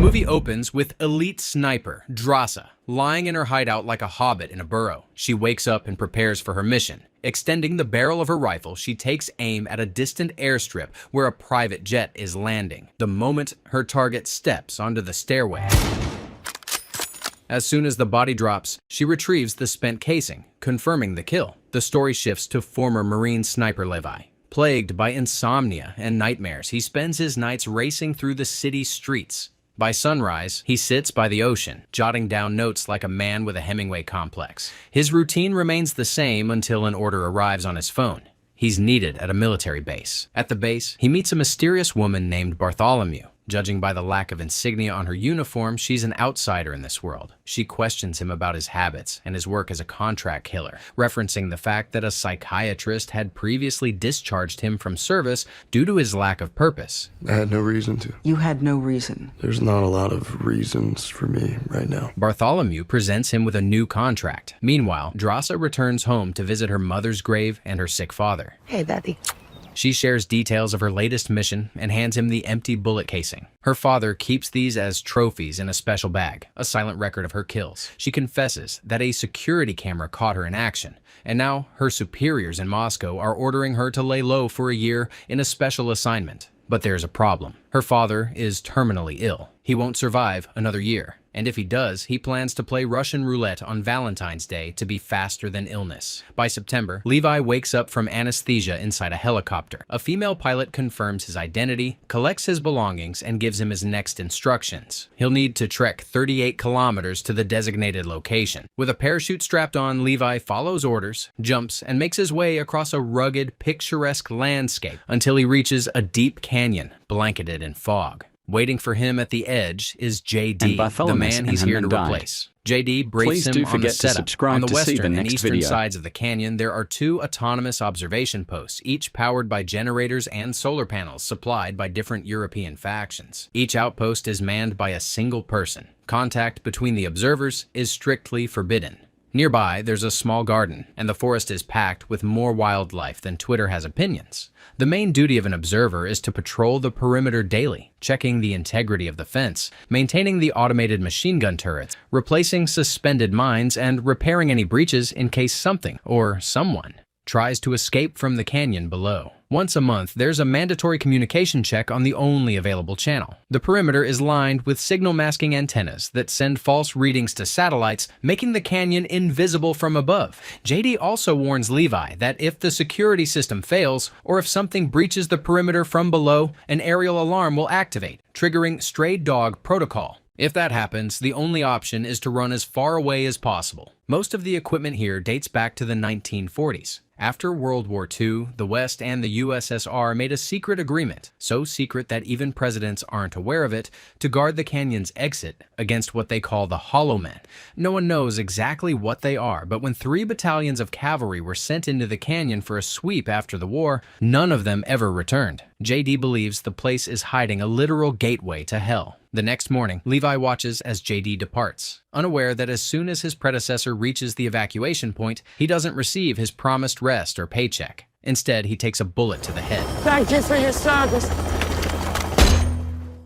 movie opens with elite sniper Drasa lying in her hideout like a hobbit in a burrow. She wakes up and prepares for her mission. Extending the barrel of her rifle, she takes aim at a distant airstrip where a private jet is landing. The moment her target steps onto the stairway, as soon as the body drops, she retrieves the spent casing, confirming the kill. The story shifts to former Marine sniper Levi. Plagued by insomnia and nightmares, he spends his nights racing through the city streets. By sunrise, he sits by the ocean, jotting down notes like a man with a Hemingway complex. His routine remains the same until an order arrives on his phone. He's needed at a military base. At the base, he meets a mysterious woman named Bartholomew. Judging by the lack of insignia on her uniform, she's an outsider in this world. She questions him about his habits and his work as a contract killer, referencing the fact that a psychiatrist had previously discharged him from service due to his lack of purpose. I had no reason to. You had no reason. There's not a lot of reasons for me right now. Bartholomew presents him with a new contract. Meanwhile, Drasa returns home to visit her mother's grave and her sick father. Hey, Daddy. She shares details of her latest mission and hands him the empty bullet casing. Her father keeps these as trophies in a special bag, a silent record of her kills. She confesses that a security camera caught her in action, and now her superiors in Moscow are ordering her to lay low for a year in a special assignment. But there's a problem. Her father is terminally ill. He won't survive another year. And if he does, he plans to play Russian roulette on Valentine's Day to be faster than illness. By September, Levi wakes up from anesthesia inside a helicopter. A female pilot confirms his identity, collects his belongings, and gives him his next instructions. He'll need to trek 38 kilometers to the designated location. With a parachute strapped on, Levi follows orders, jumps, and makes his way across a rugged, picturesque landscape until he reaches a deep canyon blanketed in fog. Waiting for him at the edge is JD, the man he's here to replace. JD briefs him on the setup. On the western and eastern sides of the canyon, there are 2 autonomous observation posts, each powered by generators and solar panels supplied by different European factions. Each outpost is manned by a single person. Contact between the observers is strictly forbidden. Nearby, there's a small garden, and the forest is packed with more wildlife than Twitter has opinions. The main duty of an observer is to patrol the perimeter daily, checking the integrity of the fence, maintaining the automated machine gun turrets, replacing suspended mines, and repairing any breaches in case something or someone tries to escape from the canyon below. Once a month, there's a mandatory communication check on the only available channel. The perimeter is lined with signal masking antennas that send false readings to satellites, making the canyon invisible from above. JD also warns Levi that if the security system fails, or if something breaches the perimeter from below, an aerial alarm will activate, triggering stray dog protocol. If that happens, the only option is to run as far away as possible. Most of the equipment here dates back to the 1940s. After World War II, the West and the USSR made a secret agreement, so secret that even presidents aren't aware of it, to guard the canyon's exit against what they call the Hollow Men. No one knows exactly what they are, but when 3 battalions of cavalry were sent into the canyon for a sweep after the war, none of them ever returned. JD believes the place is hiding a literal gateway to hell. The next morning, Levi watches as JD departs, unaware that as soon as his predecessor reaches the evacuation point, he doesn't receive his promised rest or paycheck. Instead, he takes a bullet to the head. Thank you for your service.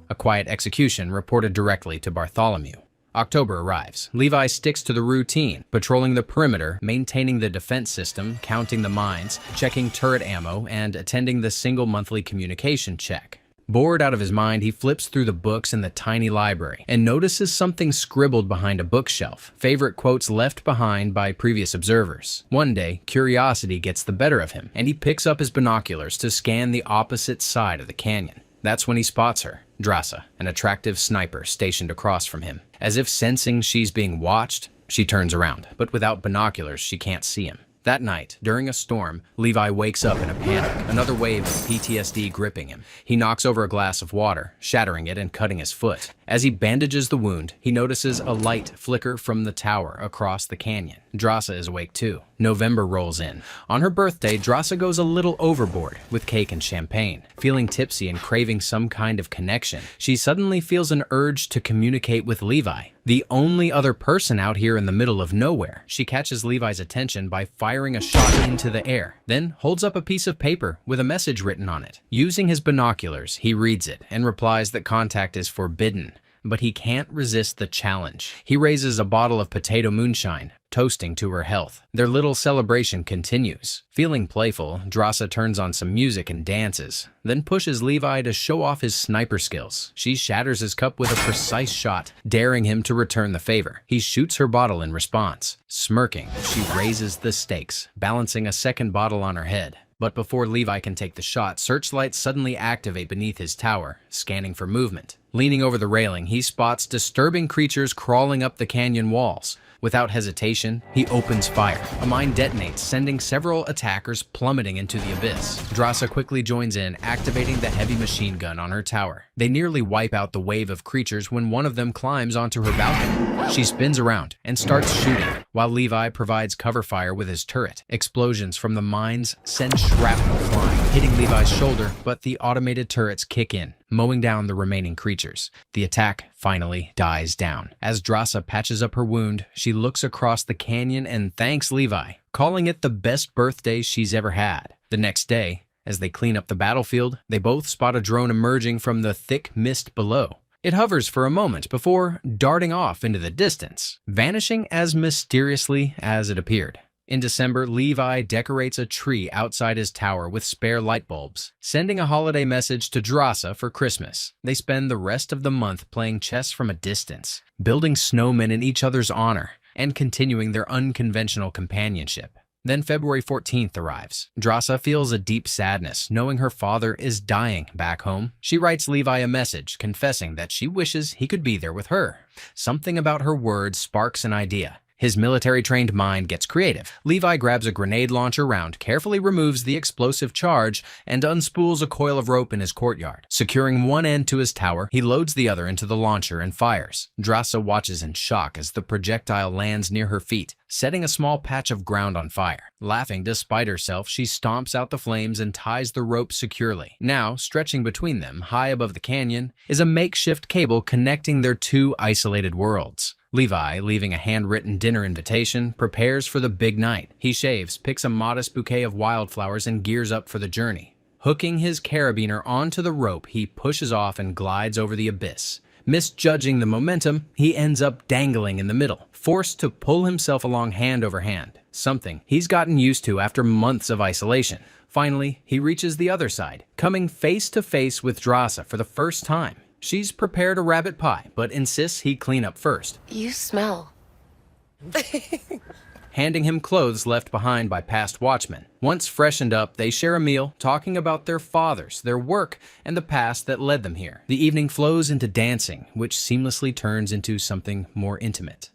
A quiet execution reported directly to Bartholomew. October arrives. Levi sticks to the routine, patrolling the perimeter, maintaining the defense system, counting the mines, checking turret ammo, and attending the single monthly communication check. Bored out of his mind, he flips through the books in the tiny library and notices something scribbled behind a bookshelf, favorite quotes left behind by previous observers. One day, curiosity gets the better of him, and he picks up his binoculars to scan the opposite side of the canyon. That's when he spots her, Drasa, an attractive sniper stationed across from him. As if sensing she's being watched, she turns around, but without binoculars, she can't see him. That night, during a storm, Levi wakes up in a panic, another wave of PTSD gripping him. He knocks over a glass of water, shattering it and cutting his foot. As he bandages the wound, he notices a light flicker from the tower across the canyon. Drasa is awake too. November rolls in. On her birthday, Drasa goes a little overboard with cake and champagne. Feeling tipsy and craving some kind of connection, she suddenly feels an urge to communicate with Levi, the only other person out here in the middle of nowhere. She catches Levi's attention by firing a shot into the air, then holds up a piece of paper with a message written on it. Using his binoculars, he reads it and replies that contact is forbidden. but he can't resist the challenge. He raises a bottle of potato moonshine, toasting to her health. Their little celebration continues. Feeling playful, Drasa turns on some music and dances, then pushes Levi to show off his sniper skills. She shatters his cup with a precise shot, daring him to return the favor. He shoots her bottle in response. Smirking, she raises the stakes, balancing a second bottle on her head. But before Levi can take the shot, searchlights suddenly activate beneath his tower, scanning for movement. Leaning over the railing, he spots disturbing creatures crawling up the canyon walls. Without hesitation, he opens fire. A mine detonates, sending several attackers plummeting into the abyss. Drasa quickly joins in, activating the heavy machine gun on her tower. They nearly wipe out the wave of creatures when one of them climbs onto her balcony. She spins around and starts shooting, while Levi provides cover fire with his turret. Explosions from the mines send shrapnel flying, hitting Levi's shoulder, but the automated turrets kick in, mowing down the remaining creatures. The attack finally dies down. As Drasa patches up her wound, she looks across the canyon and thanks Levi, calling it the best birthday she's ever had. The next day, as they clean up the battlefield, they both spot a drone emerging from the thick mist below. It hovers for a moment before darting off into the distance, vanishing as mysteriously as it appeared. In December, Levi decorates a tree outside his tower with spare light bulbs, sending a holiday message to Drasa for Christmas. They spend the rest of the month playing chess from a distance, building snowmen in each other's honor, and continuing their unconventional companionship. Then February 14th arrives. Drasa feels a deep sadness, knowing her father is dying back home. She writes Levi a message, confessing that she wishes he could be there with her. Something about her words sparks an idea. His military-trained mind gets creative. Levi grabs a grenade launcher round, carefully removes the explosive charge, and unspools a coil of rope in his courtyard. Securing one end to his tower, he loads the other into the launcher and fires. Drasa watches in shock as the projectile lands near her feet, setting a small patch of ground on fire. Laughing despite herself, she stomps out the flames and ties the rope securely. Now, stretching between them, high above the canyon, is a makeshift cable connecting their two isolated worlds. Levi, leaving a handwritten dinner invitation, prepares for the big night. He shaves, picks a modest bouquet of wildflowers, and gears up for the journey. Hooking his carabiner onto the rope, he pushes off and glides over the abyss. Misjudging the momentum, he ends up dangling in the middle, forced to pull himself along hand over hand, something he's gotten used to after months of isolation. Finally, he reaches the other side, coming face to face with Drasa for the first time. She's prepared a rabbit pie, but insists he clean up first. You smell. Handing him clothes left behind by past watchmen. Once freshened up, they share a meal, talking about their fathers, their work, and the past that led them here. The evening flows into dancing, which seamlessly turns into something more intimate.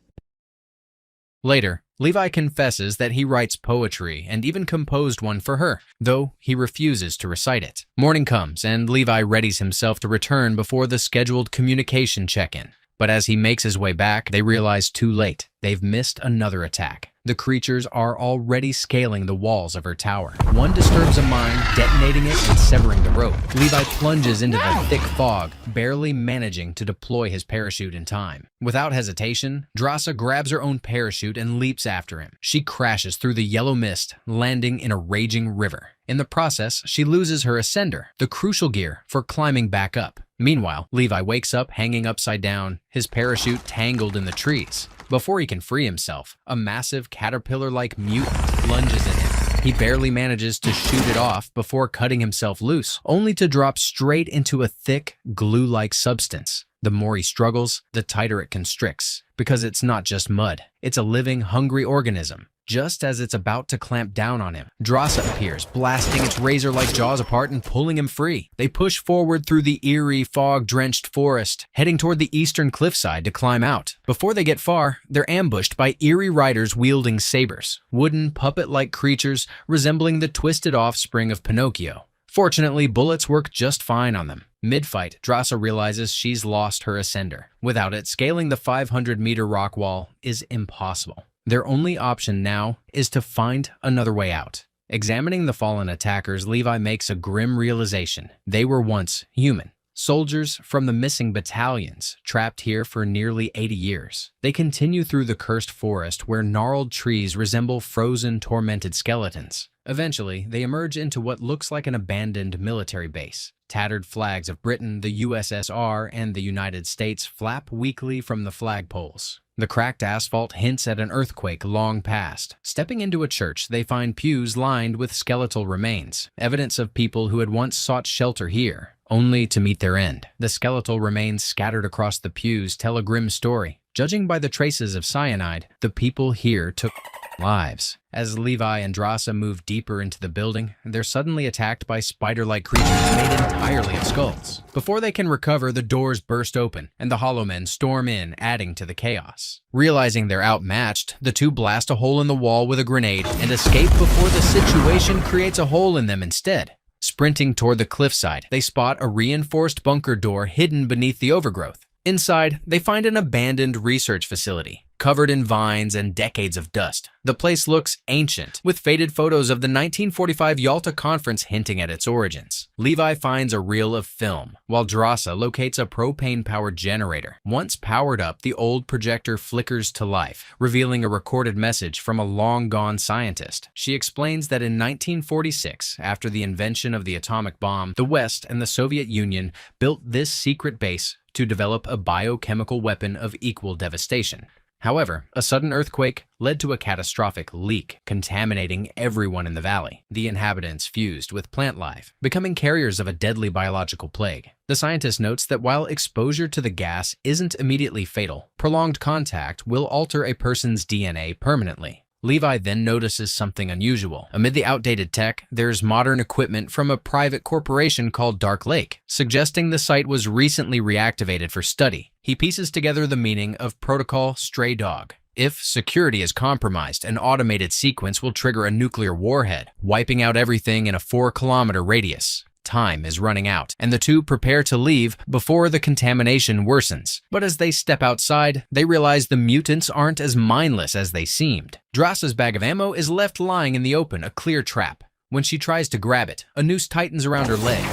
Later, Levi confesses that he writes poetry and even composed one for her, though he refuses to recite it. Morning comes, and Levi readies himself to return before the scheduled communication check-in. But as he makes his way back, they realize too late they've missed another attack. The creatures are already scaling the walls of her tower. One disturbs a mine, detonating it and severing the rope. Levi plunges into the thick fog, barely managing to deploy his parachute in time. Without hesitation, Drasa grabs her own parachute and leaps after him. She crashes through the yellow mist, landing in a raging river. In the process, she loses her ascender, the crucial gear for climbing back up. Meanwhile, Levi wakes up hanging upside down, his parachute tangled in the trees. Before he can free himself, a massive caterpillar-like mutant lunges at him. He barely manages to shoot it off before cutting himself loose, only to drop straight into a thick, glue-like substance. The more he struggles, the tighter it constricts, because it's not just mud. It's a living, hungry organism. Just as it's about to clamp down on him, Drasa appears, blasting its razor-like jaws apart and pulling him free. They push forward through the eerie, fog-drenched forest, heading toward the eastern cliffside to climb out. Before they get far, they're ambushed by eerie riders wielding sabers, wooden, puppet-like creatures resembling the twisted offspring of Pinocchio. Fortunately, bullets work just fine on them. Mid-fight, Drasa realizes she's lost her ascender. Without it, scaling the 500-meter rock wall is impossible. Their only option now is to find another way out. Examining the fallen attackers, Levi makes a grim realization. They were once human, soldiers from the missing battalions, trapped here for nearly 80 years. They continue through the cursed forest where gnarled trees resemble frozen, tormented skeletons. Eventually, they emerge into what looks like an abandoned military base. Tattered flags of Britain, the USSR, and the United States flap weakly from the flagpoles. The cracked asphalt hints at an earthquake long past. Stepping into a church, they find pews lined with skeletal remains, evidence of people who had once sought shelter here, only to meet their end. The skeletal remains scattered across the pews tell a grim story. Judging by the traces of cyanide, the people here took lives. As Levi and Drasa move deeper into the building, they're suddenly attacked by spider-like creatures made entirely of skulls. Before they can recover, the doors burst open, and the Hollow Men storm in, adding to the chaos. Realizing they're outmatched, the two blast a hole in the wall with a grenade and escape before the situation creates a hole in them instead. Sprinting toward the cliffside, they spot a reinforced bunker door hidden beneath the overgrowth. Inside, they find an abandoned research facility, covered in vines and decades of dust. The place looks ancient, with faded photos of the 1945 Yalta Conference hinting at its origins. Levi finds a reel of film, while Drasa locates a propane-powered generator. Once powered up, the old projector flickers to life, revealing a recorded message from a long-gone scientist. She explains that in 1946, after the invention of the atomic bomb, the West and the Soviet Union built this secret base to develop a biochemical weapon of equal devastation. However, a sudden earthquake led to a catastrophic leak, contaminating everyone in the valley. The inhabitants fused with plant life, becoming carriers of a deadly biological plague. The scientist notes that while exposure to the gas isn't immediately fatal, prolonged contact will alter a person's DNA permanently. Levi then notices something unusual. Amid the outdated tech, there's modern equipment from a private corporation called Dark Lake, suggesting the site was recently reactivated for study. He pieces together the meaning of Protocol Stray Dog. If security is compromised, an automated sequence will trigger a nuclear warhead, wiping out everything in a 4-kilometer radius. Time is running out, and the two prepare to leave before the contamination worsens. But as they step outside, they realize the mutants aren't as mindless as they seemed. Drasa's bag of ammo is left lying in the open, a clear trap. When she tries to grab it, a noose tightens around her leg.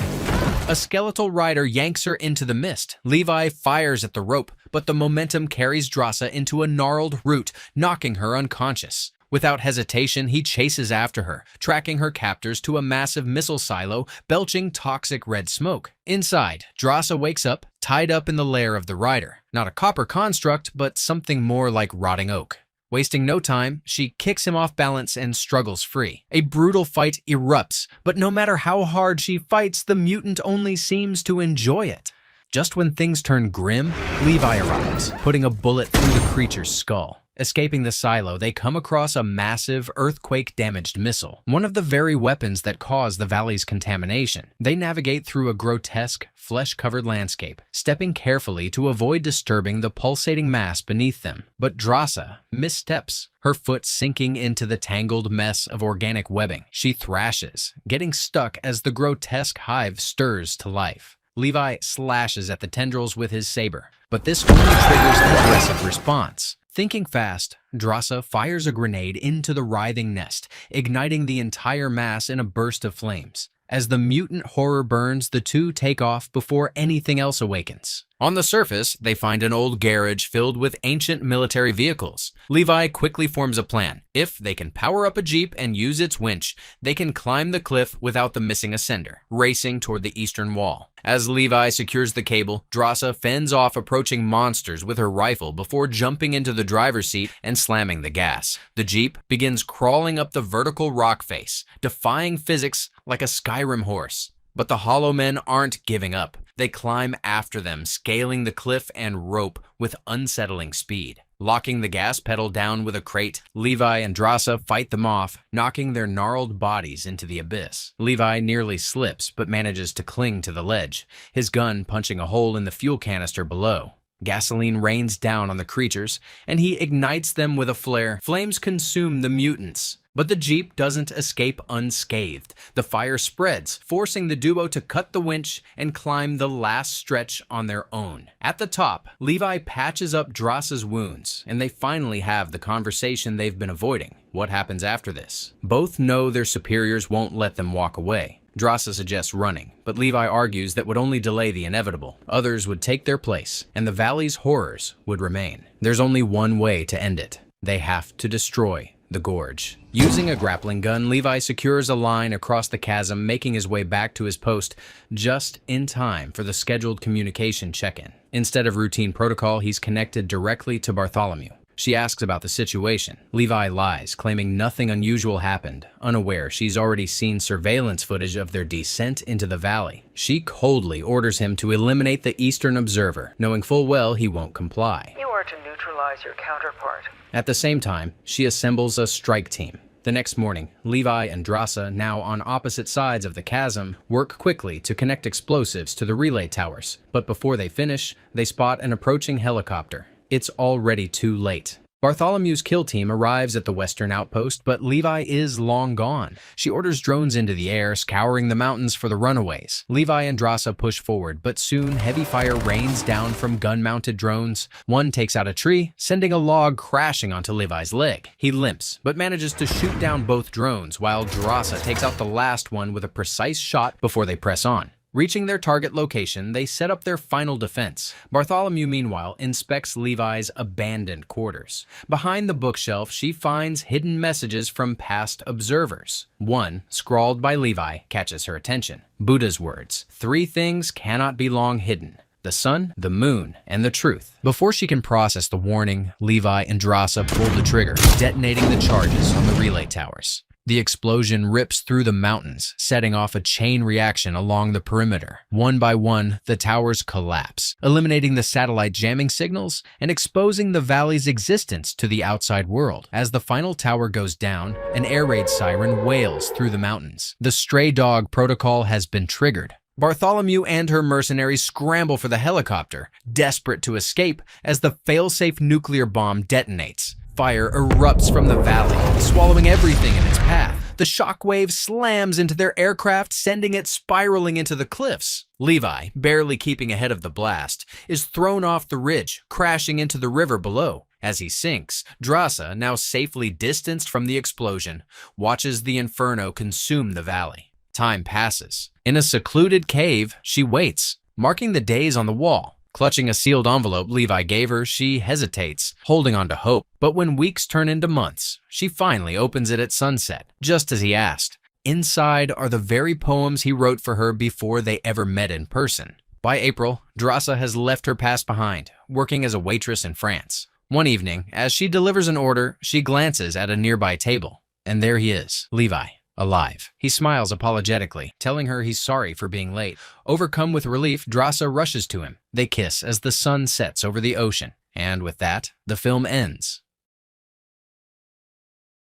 A skeletal rider yanks her into the mist. Levi fires at the rope, but the momentum carries Drasa into a gnarled root, knocking her unconscious. Without hesitation, he chases after her, tracking her captors to a massive missile silo, belching toxic red smoke. Inside, Drasa wakes up, tied up in the lair of the rider. Not a copper construct, but something more like rotting oak. Wasting no time, she kicks him off balance and struggles free. A brutal fight erupts, but no matter how hard she fights, the mutant only seems to enjoy it. Just when things turn grim, Levi arrives, putting a bullet through the creature's skull. Escaping the silo, they come across a massive, earthquake-damaged missile, one of the very weapons that caused the valley's contamination. They navigate through a grotesque, flesh-covered landscape, stepping carefully to avoid disturbing the pulsating mass beneath them. But Drasa missteps, her foot sinking into the tangled mess of organic webbing. She thrashes, getting stuck as the grotesque hive stirs to life. Levi slashes at the tendrils with his saber, but this only triggers an aggressive response. Thinking fast, Drasa fires a grenade into the writhing nest, igniting the entire mass in a burst of flames. As the mutant horror burns, the two take off before anything else awakens. On the surface, they find an old garage filled with ancient military vehicles. Levi quickly forms a plan. If they can power up a jeep and use its winch, they can climb the cliff without the missing ascender, racing toward the eastern wall. As Levi secures the cable, Drasa fends off approaching monsters with her rifle before jumping into the driver's seat and slamming the gas. The jeep begins crawling up the vertical rock face, defying physics like a Skyrim horse. But the Hollow Men aren't giving up. They climb after them, scaling the cliff and rope with unsettling speed. Locking the gas pedal down with a crate, Levi and Drasa fight them off, knocking their gnarled bodies into the abyss. Levi nearly slips, but manages to cling to the ledge, his gun punching a hole in the fuel canister below. Gasoline rains down on the creatures, and he ignites them with a flare. Flames consume the mutants. But the jeep doesn't escape unscathed. The fire spreads, forcing the duo to cut the winch and climb the last stretch on their own. At the top, Levi patches up Drasa's wounds, and they finally have the conversation they've been avoiding. What happens after this? Both know their superiors won't let them walk away. Drasa suggests running, but Levi argues that would only delay the inevitable. Others would take their place, and the valley's horrors would remain. There's only one way to end it. They have to destroy the Gorge. Using a grappling gun, Levi secures a line across the chasm, making his way back to his post just in time for the scheduled communication check-in. Instead of routine protocol, he's connected directly to Bartholomew. She asks about the situation. Levi lies, claiming nothing unusual happened, unaware she's already seen surveillance footage of their descent into the valley. She coldly orders him to eliminate the Eastern Observer, knowing full well he won't comply. You are to neutralize your counterpart. At the same time, she assembles a strike team. The next morning, Levi and Drasa, now on opposite sides of the chasm, work quickly to connect explosives to the relay towers. But before they finish, they spot an approaching helicopter. It's already too late. Bartholomew's kill team arrives at the western outpost, but Levi is long gone. She orders drones into the air, scouring the mountains for the runaways. Levi and Drasa push forward, but soon heavy fire rains down from gun-mounted drones. One takes out a tree, sending a log crashing onto Levi's leg. He limps, but manages to shoot down both drones, while Drasa takes out the last one with a precise shot before they press on. Reaching their target location, they set up their final defense. Bartholomew, meanwhile, inspects Levi's abandoned quarters. Behind the bookshelf, she finds hidden messages from past observers. One, scrawled by Levi, catches her attention. Buddha's words: 3 things cannot be long hidden: the sun, the moon, and the truth. Before she can process the warning, Levi and Drasa pull the trigger, detonating the charges on the relay towers. The explosion rips through the mountains, setting off a chain reaction along the perimeter. One by one, the towers collapse, eliminating the satellite jamming signals and exposing the valley's existence to the outside world. As the final tower goes down, an air raid siren wails through the mountains. The stray dog protocol has been triggered. Bartholomew and her mercenaries scramble for the helicopter, desperate to escape as the failsafe nuclear bomb detonates. Fire erupts from the valley, swallowing everything in its path. The shockwave slams into their aircraft, sending it spiraling into the cliffs. Levi, barely keeping ahead of the blast, is thrown off the ridge, crashing into the river below. As he sinks, Drasa, now safely distanced from the explosion, watches the inferno consume the valley. Time passes. In a secluded cave, she waits, marking the days on the wall. Clutching a sealed envelope Levi gave her, she hesitates, holding on to hope. But when weeks turn into months, she finally opens it at sunset, just as he asked. Inside are the very poems he wrote for her before they ever met in person. By April, Drasa has left her past behind, working as a waitress in France. One evening, as she delivers an order, she glances at a nearby table. And there he is, Levi. Alive. He smiles apologetically, telling her he's sorry for being late. Overcome with relief, Drasa rushes to him. They kiss as the sun sets over the ocean. And with that, the film ends.